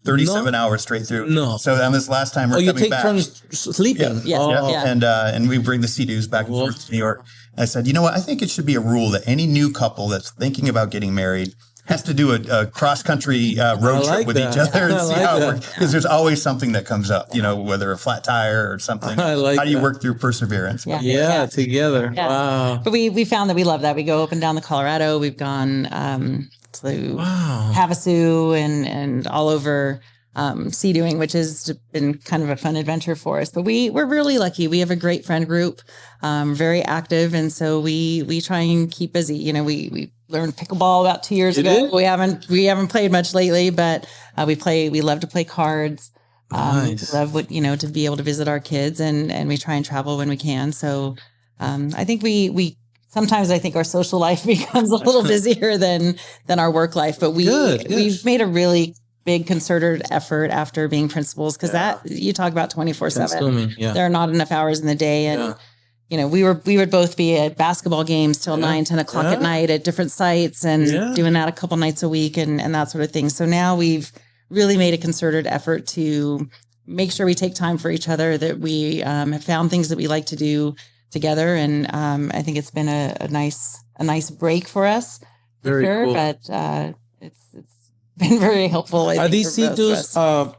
37 hours straight through. No. So on this last time we're you coming take back. turns sleeping. Yeah. And we bring the Sea-Doos back and forth to New York. And I said, you know what? I think it should be a rule that any new couple that's thinking about getting married has to do a cross-country road trip with each other and see how it works. Because there's always something that comes up, whether a flat tire or something. How do you work through perseverance? Yeah, together. Yeah. Wow. But we found that we love that. We go up and down the Colorado. We've gone to Havasu and all over sea-doing, which has been kind of a fun adventure for us. But we're really lucky. We have a great friend group, very active. And so we try and keep busy. We learned pickleball about 2 years ago. We haven't played much lately, but we love to play cards. Nice. Love to be able to visit our kids and we try and travel when we can. So I think sometimes I think our social life becomes a little busier than our work life, but we've made a really big concerted effort after being principals, because that you talk about 24/7. There are not enough hours in the day, and we would both be at basketball games till 9, 10 o'clock at night at different sites, and doing that a couple nights a week, and that sort of thing. So now we've really made a concerted effort to make sure we take time for each other, that we have found things that we like to do together, and I think it's been a nice break for us. Very cool. But it's been very helpful. Are these Sea-Doos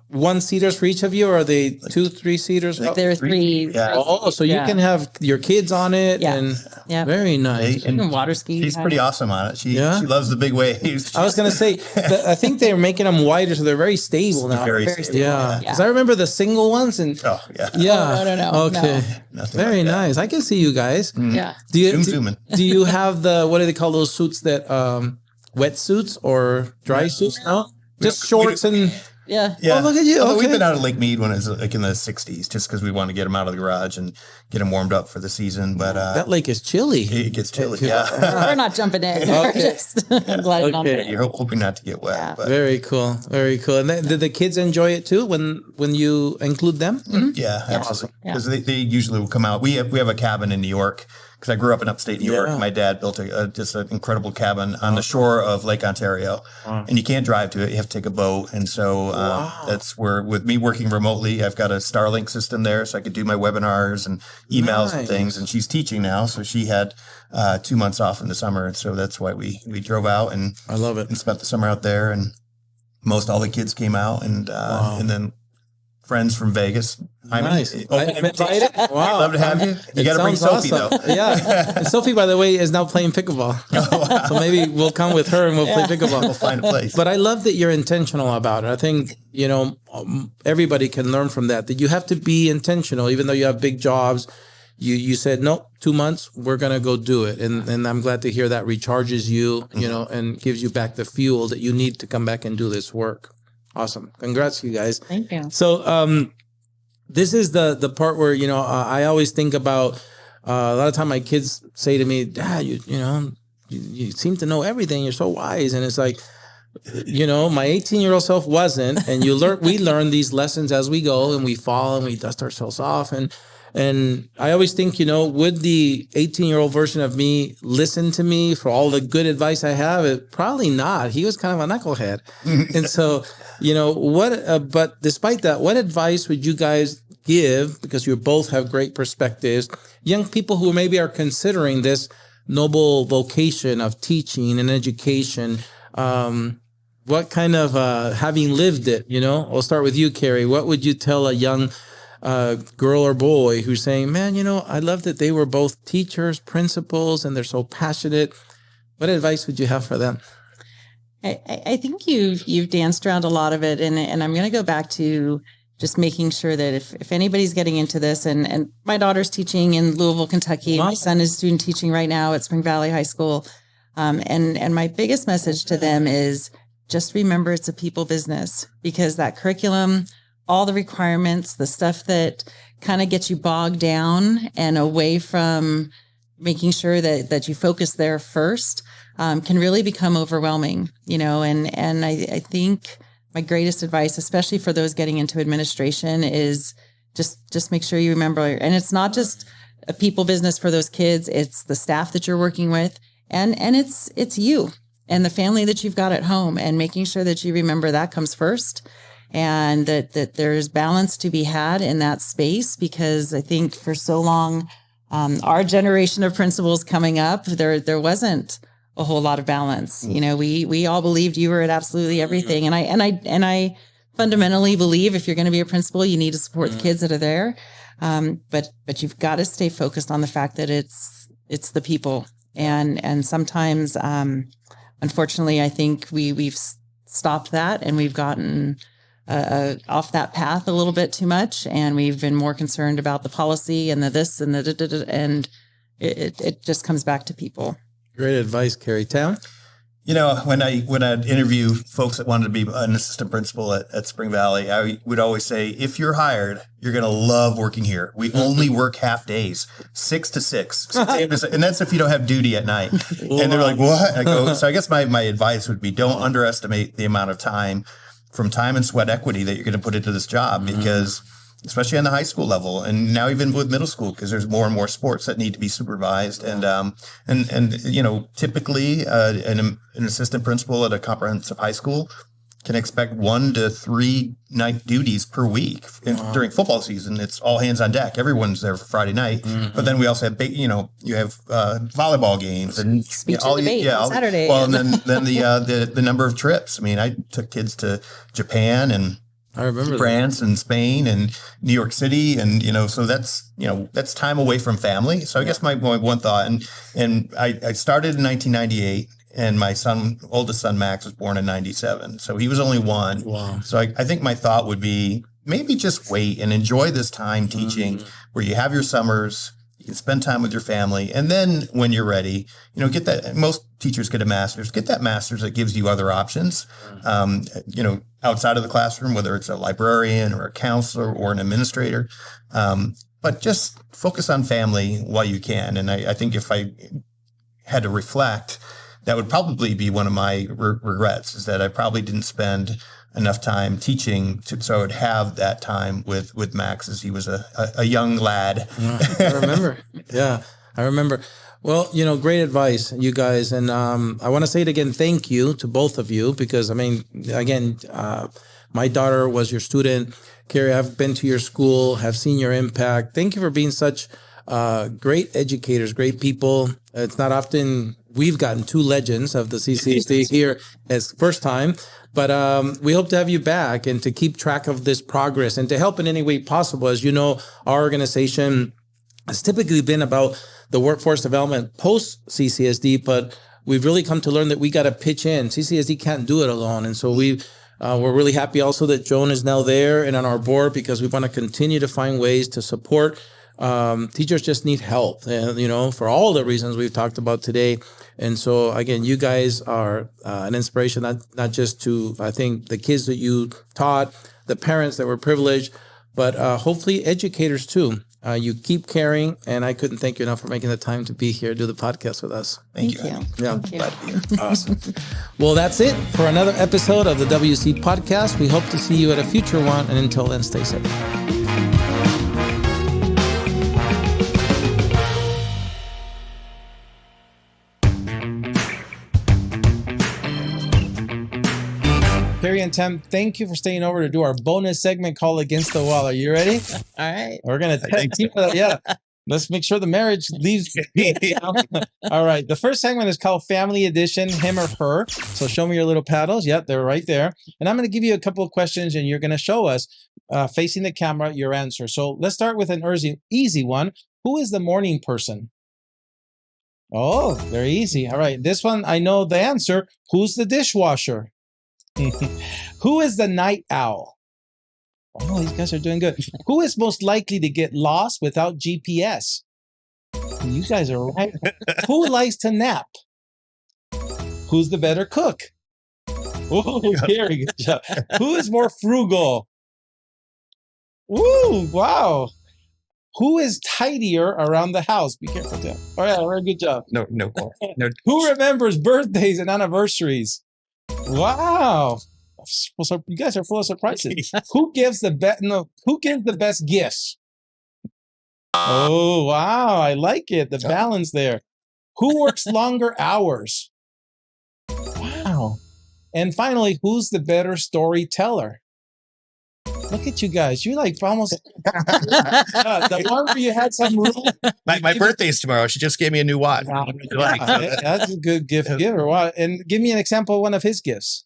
one-seaters for each of you, or are they 2, 3-seaters? There are 3. Yeah. Oh, so you can have your kids on it. And very nice. And water ski. She's pretty awesome on it. She loves the big waves. I was going to say, I think they're making them wider, so they're very stable now. Very stable. Yeah. Because I remember the single ones. And no. Okay. Very nice. I can see you guys. Yeah. Do you have what do they call those suits that, wetsuits or dry suits now? Just shorts and... Yeah. Oh, look at you. Although we've been out of Lake Mead when it was like in the 60s, just because we want to get them out of the garage and get them warmed up for the season. But that lake is chilly. It gets chilly. We're not jumping in. We're just gliding on it. You're hoping not to get wet. Yeah. But. Very cool. Very cool. And did the kids enjoy it too when you include them? Mm-hmm. Yeah, absolutely. Because they usually will come out. We have a cabin in New York. Because I grew up in upstate New York. My dad built just an incredible cabin on the shore of Lake Ontario. And you can't drive to it. You have to take a boat. And so that's where, with me working remotely, I've got a Starlink system there, so I could do my webinars and emails and things. And she's teaching now, so she had 2 months off in the summer. And so that's why we drove out and I love it. And spent the summer out there. And all the kids came out, and then friends from Vegas. Nice. Wow. Love to have you. You got to bring Sophie, though. Yeah. And Sophie, by the way, is now playing pickleball. So maybe we'll come with her and we'll play pickleball. We'll find a place. But I love that you're intentional about it. I think, everybody can learn from that you have to be intentional, even though you have big jobs. You said, no, 2 months, we're going to go do it. And I'm glad to hear that recharges you, and gives you back the fuel that you need to come back and do this work. Awesome. Congrats, you guys. Thank you. So, this is the part where, I always think about, a lot of time my kids say to me, Dad, you seem to know everything. You're so wise. And it's like, my 18-year-old self wasn't, and we learn these lessons as we go, and we fall and we dust ourselves off. And I always think, would the 18-year-old version of me listen to me for all the good advice I have? Probably not. He was kind of a knucklehead. And so, but despite that, what advice would you guys give, because you both have great perspectives, young people who maybe are considering this noble vocation of teaching and education? What kind of, having lived it, I'll start with you, Kerry. What would you tell a young girl or boy who's saying, man, I love that they were both teachers, principals, and they're so passionate? What advice would you have for them? I think you've danced around a lot of it, and I'm going to go back to just making sure that if anybody's getting into this, and my daughter's teaching in Louisville, Kentucky, my son is student teaching right now at Spring Valley High School, and my biggest message to them is just remember it's a people business, because that curriculum, all the requirements, the stuff that kind of gets you bogged down and away from making sure that you focus there first, can really become overwhelming, and I think my greatest advice, especially for those getting into administration, is just make sure you remember, and it's not just a people business for those kids, it's the staff that you're working with, and it's you and the family that you've got at home, and making sure that you remember that comes first. and that there's balance to be had in that space, because I think for so long, our generation of principals coming up, there wasn't a whole lot of balance. You know, we all believed you were at absolutely everything. And I fundamentally believe if you're going to be a principal, you need to support the kids that are there. But you've got to stay focused on the fact that it's the people. And sometimes, unfortunately, I think we've stopped that, and we've gotten off that path a little bit too much. And we've been more concerned about the policy and the this and the, and it just comes back to people. Great advice, Kerry. Tam? You know, when I'd interview folks that wanted to be an assistant principal at Spring Valley, I would always say, if you're hired, you're going to love working here. We only work half days, 6 to 6. And that's if you don't have duty at night. Wow. And they're like, what? I go, so I guess my advice would be, don't underestimate the amount of time and sweat equity that you're going to put into this job, because especially on the high school level, and now even with middle school, because there's more and more sports that need to be supervised. And you know, typically an assistant principal at a comprehensive high school can expect 1 to 3 night duties per week. During football season, it's all hands on deck. Everyone's there for Friday night. But then we also have, you have volleyball games and speech and debate on Saturday. Well, and then the number of trips. I mean, I took kids to Japan and I remember France and Spain and New York City. And, so that's time away from family. So I guess my one thought, and I started in 1998, and my oldest son, Max, was born in 97. So he was only 1. Wow. So I think my thought would be maybe just wait and enjoy this time teaching where you have your summers. You can spend time with your family. And then when you're ready, get that. Most teachers get a master's. Get that master's that gives you other options, outside of the classroom, whether it's a librarian or a counselor or an administrator. But just focus on family while you can. And I think if I had to reflect, that would probably be one of my regrets, is that I probably didn't spend enough time teaching so I would have that time with Max as he was a young lad. Yeah, I remember. Yeah, I remember. Well, great advice, you guys. And I want to say it again, thank you to both of you, because, my daughter was your student. Kerry, I've been to your school, have seen your impact. Thank you for being such great educators, great people. It's not often we've gotten 2 legends of the CCSD here as first time, but we hope to have you back and to keep track of this progress and to help in any way possible. As you know, our organization has typically been about the workforce development post CCSD, but we've really come to learn that we got to pitch in. CCSD can't do it alone. And so we're really happy also that Joan is now there and on our board, because we want to continue to find ways to support. Teachers just need help, and, for all the reasons we've talked about today. And so, again, you guys are an inspiration, not just to, I think, the kids that you taught, the parents that were privileged, but hopefully educators too. You keep caring, and I couldn't thank you enough for making the time to be here, do the podcast with us. Thank you. Yeah. Thank you. Glad to be here. Awesome. Well, that's it for another episode of the WC Podcast. We hope to see you at a future one, and until then, stay safe. Kerry and Tam, thank you for staying over to do our bonus segment called Against the Wall. Are you ready? All right. We're going to thank you. Yeah. Let's make sure the marriage leaves. All right. The first segment is called Family Edition, Him or Her. So show me your little paddles. Yep, they're right there. And I'm going to give you a couple of questions, and you're going to show us, facing the camera, your answer. So let's start with an easy one. Who is the morning person? Oh, very easy. All right. This one, I know the answer. Who's the dishwasher? Who is the night owl? Oh, these guys are doing good. Who is most likely to get lost without GPS? You guys are right. Who likes to nap? Who's the better cook? Oh, very good job. Who is more frugal? Ooh, wow. Who is tidier around the house? Be careful, Tim. All right, very good job. No. Who remembers birthdays and anniversaries? Wow. So you guys are full of surprises. Who gives the best gifts? Oh, wow. I like it. The balance there. Who works longer hours? Wow. And finally, who's the better storyteller? Look at you guys. You like almost the one where you had some rule. My birthday's tomorrow. She just gave me a new watch. Wow. That's a good gift giver. Wow. And give me an example of one of his gifts.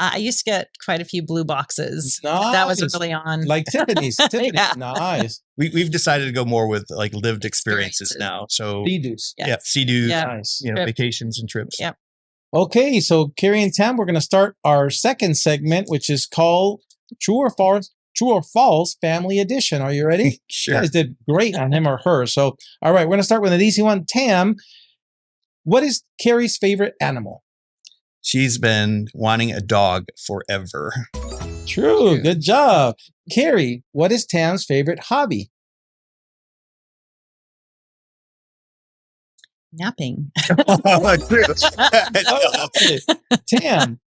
I used to get quite a few blue boxes. Nice. That was early on. Like Tiffany's. Yeah. Nice. We've decided to go more with like lived experiences now. So Sea-doos. yeah, sea-doos, Nice. vacations and trips. Yep. Okay, so Kerry and Tam, we're going to start our second segment, which is called True or False Family Edition. Are you ready? Sure. You guys did great on him or her. So, all right, we're going to start with an easy one. Tam, what is Kerry's favorite animal? She's been wanting a dog forever. True. Good job. Kerry, what is Tam's favorite hobby? Napping. Tam,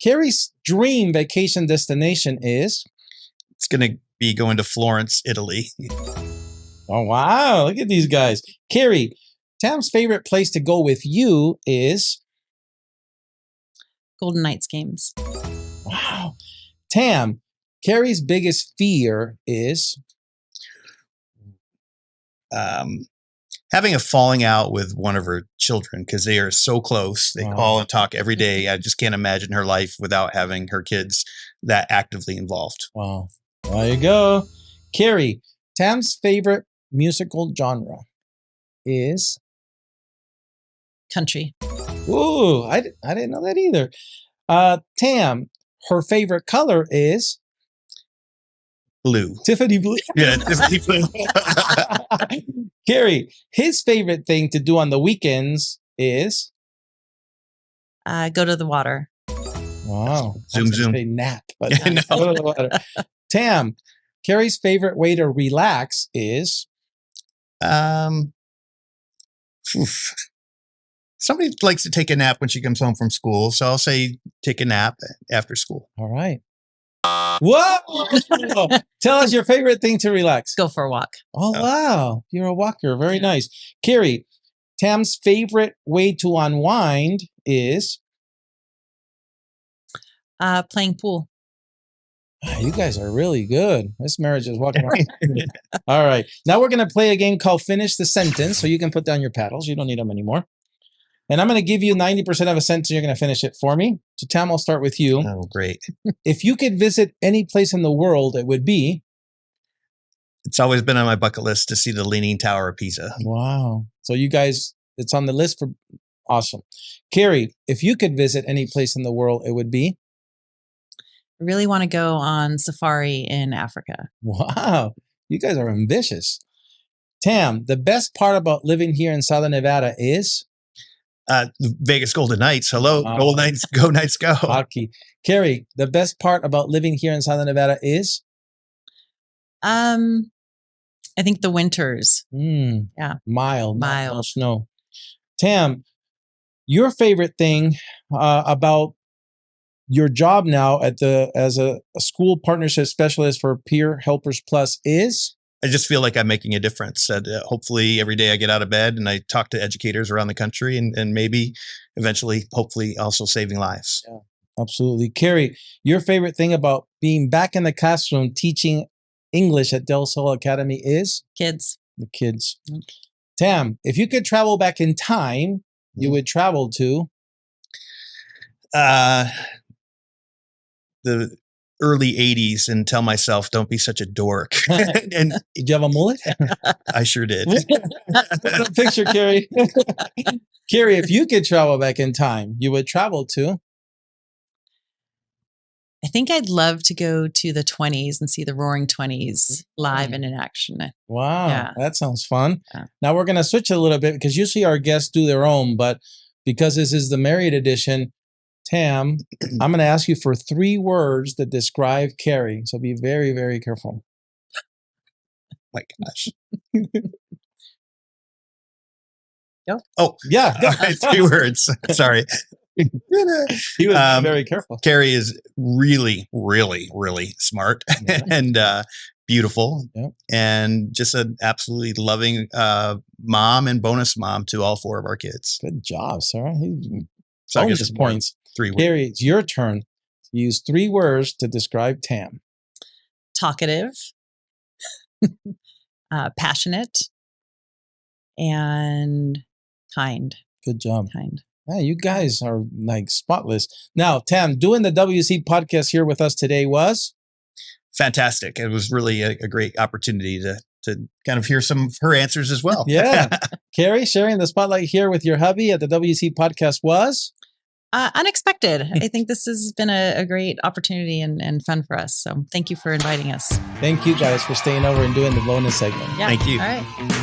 Kerry's dream vacation destination is? It's going to be going to Florence, Italy. Oh, wow. Look at these guys. Kerry, Tam's favorite place to go with you is? Golden Knights games. Wow. Tam, Kerry's biggest fear is? Having a falling out with one of her children because they are so close. They call and talk every day. I just can't imagine her life without having her kids that actively involved. Wow. There you go. Kerry, Tam's favorite musical genre is? Country. Ooh, I didn't know that either. Tam, her favorite color is? Blue. Tiffany blue. Yeah, Tiffany blue. Kerry, his favorite thing to do on the weekends is? Go to the water. Wow. Zoom. Say nap. But No. go to the water. Tam, Kerry's favorite way to relax is? Somebody likes to take a nap when she comes home from school. So I'll say take a nap after school. All right. Whoa! Tell us your favorite thing to relax. Go for a walk. Oh, wow. You're a walker. Very nice. Kerry, Tam's favorite way to unwind is? Playing pool. You guys are really good. This marriage is walking around. All right. Now we're going to play a game called Finish the Sentence. So you can put down your paddles. You don't need them anymore. And I'm going to give you 90% of a sentence. You're going to finish it for me. So Tam, I'll start with you. Oh, great. If you could visit any place in the world, it would be? It's always been on my bucket list to see the Leaning Tower of Pisa. Wow. So you guys, it's on the list for awesome. Kerry, if you could visit any place in the world, it would be? I really want to go on safari in Africa. Wow. You guys are ambitious. Tam, the best part about living here in Southern Nevada is? The Vegas Golden Knights. Hello, Golden Knights, go Knights, go. Hockey. Kerry, the best part about living here in Southern Nevada is? I think the winters. Yeah. Mild. Mild. No snow. Tam, your favorite thing about your job now as a school partnership specialist for Peer Helpers Plus is? I just feel like I'm making a difference. Hopefully every day I get out of bed and I talk to educators around the country and maybe eventually, hopefully also saving lives. Yeah, absolutely. Kerry, your favorite thing about being back in the classroom teaching English at Del Sol Academy is? Kids. The kids. Tam, if you could travel back in time, you would travel to? The early 80s and tell myself, don't be such a dork. And did you have a mullet? I sure did. Picture, Kerry. Kerry, if you could travel back in time, you would travel to? I think I'd love to go to the 20s and see the Roaring 20s live and in action. Wow, Yeah. That sounds fun. Yeah. Now we're going to switch a little bit because usually our guests do their own, but because this is the married edition, Tam, I'm going to ask you for 3 words that describe Kerry. So be very, very careful. My gosh. Go. Oh, Yeah. all right, 3 words. Sorry. He was very careful. Kerry is really, really, really smart and beautiful, and just an absolutely loving mom and bonus mom to all 4 of our kids. Good job, Sarah. So I guess Bonus points. 3 words. Kerry, it's your turn to use 3 words to describe Tam. talkative, passionate, and kind. Good job. Kind. Yeah, you guys are like spotless. Now, Tam, doing the WC podcast here with us today was? Fantastic. It was really a great opportunity to kind of hear some of her answers as well. Yeah. Kerry, sharing the spotlight here with your hubby at the WC podcast was? Unexpected. I think this has been a great opportunity and fun for us. So thank you for inviting us. Thank you guys for staying over and doing the bonus segment. Yeah. Thank you. All right.